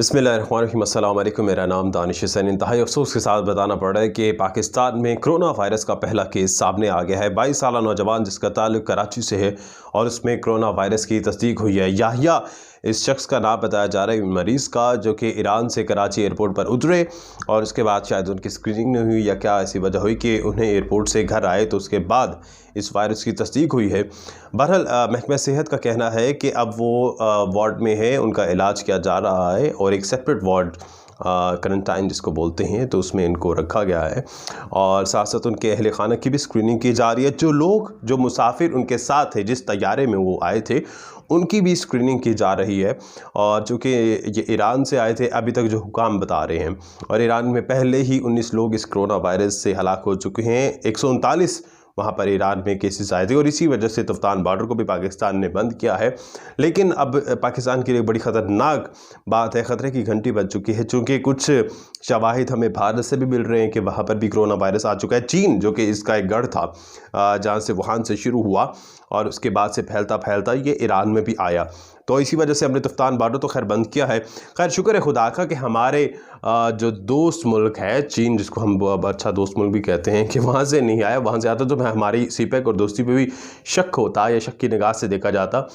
बिस्मिल्लाहिर्रहमानिर्रहीम, अस्सलाम वालेकुम। मेरा नाम दानिश हुसैन। इंतहाई अफसोस के साथ बताना पड़ रहा है कि पाकिस्तान में कोरोना वायरस का पहला केस सामने आ गया है। 22 साला नौजवान जिसका ताल्लुक कराची से है और उसमें कोरोना वायरस की तस्दीक हुई है। याहिया इस शख्स का नाम बताया जा रहा है मरीज़ का, जो कि ईरान से कराची एयरपोर्ट पर उतरे और उसके बाद शायद उनकी स्क्रीनिंग नहीं हुई या क्या ऐसी वजह हुई कि उन्हें एयरपोर्ट से घर आए तो उसके बाद इस वायरस की तस्दीक हुई है। बहरहाल महकमा सेहत का कहना है कि अब वो वार्ड में है, उनका इलाज किया जा रहा है और एक सेपरेट वार्ड क्वारंटाइन जिसको बोलते हैं तो उसमें इनको रखा गया है और साथ साथ उनके अहल खाना की भी स्क्रीनिंग की जा रही है। जो मुसाफिर उनके साथ थे, जिस तैयारे में वो आए थे, उनकी भी स्क्रीनिंग की जा रही है। और चूँकि ये ईरान से आए थे, अभी तक जो हुकाम बता रहे हैं, और ईरान में पहले ही 19 लोग इस कोरोना वायरस से हलाक हो चुके हैं। 139 वहाँ पर ईरान में केसेस आए थे और इसी वजह से तफ्तान बॉर्डर को भी पाकिस्तान ने बंद किया है। लेकिन अब पाकिस्तान के लिए बड़ी ख़तरनाक बात है, ख़तरे की घंटी बज चुकी है, चूँकि कुछ शवाहिद हमें भारत से भी मिल रहे हैं कि वहाँ पर भी कोरोना वायरस आ चुका है। चीन, जो कि इसका एक गढ़ था जहाँ से वुहान से शुरू हुआ और उसके बाद से फैलता फैलता ये ईरान में भी आया, तो इसी वजह से हमने तफ्तान बॉर्डर तो खैर बंद किया है। खैर शुक्र है खुदा का कि हमारे जो दोस्त मुल्क है चीन, जिसको हम अच्छा दोस्त मुल्क भी कहते हैं, कि वहाँ से नहीं आया। वहाँ से आता तो हमारी सीपैक और दोस्ती पे भी शक होता या शक की निगाह से देखा जाता।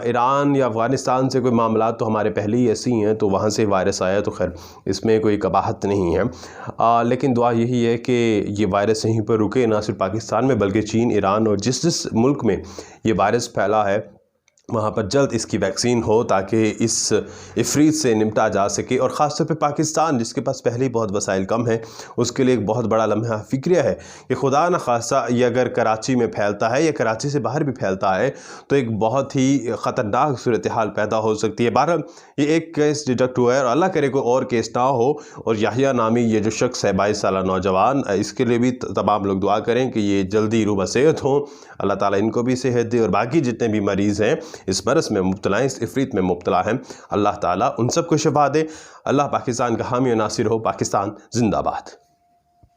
ईरान या अफ़गानिस्तान से कोई मामला तो हमारे पहले ही ऐसे ही हैं, तो वहाँ से वायरस आया, तो खैर इसमें कोई कबाहत नहीं है। लेकिन दुआ यही है कि ये वायरस यहीं पर रुके, ना सिर्फ पाकिस्तान में बल्कि चीन, ईरान और जिस मुल्क में ये वायरस फैला है वहाँ पर जल्द इसकी वैक्सीन हो, ताकि इस इफ़रीत से निपटा जा सके। और ख़ास तौर पे पाकिस्तान, जिसके पास पहले ही बहुत वसाइल कम है, उसके लिए एक बहुत बड़ा लम्हा फ़िक्रिया है कि खुदा न खासा ये अगर कराची में फैलता है या कराची से बाहर भी फैलता है तो एक बहुत ही ख़तरनाक सूरत हाल पैदा हो सकती है। बहरहाल ये एक केस डिटेक्ट हुआ है और अल्लाह करे कोई और केस ना हो। और याहिया नामी ये जो शख्स है 22 साला नौजवान, इसके लिए भी तमाम लोग दुआ करें कि ये जल्दी रूबा सेहत हों, अल्लाह ताला इनको भी सेहत दे। और बाकी जितने भी मरीज़ हैं इस मरस में मुब्तला हैं, इस इफ़रीत में मुब्तला हैं, अल्लाह ताला उन सबको शिफा दे। अल्लाह पाकिस्तान का हामी और नासिर हो। पाकिस्तान जिंदाबाद।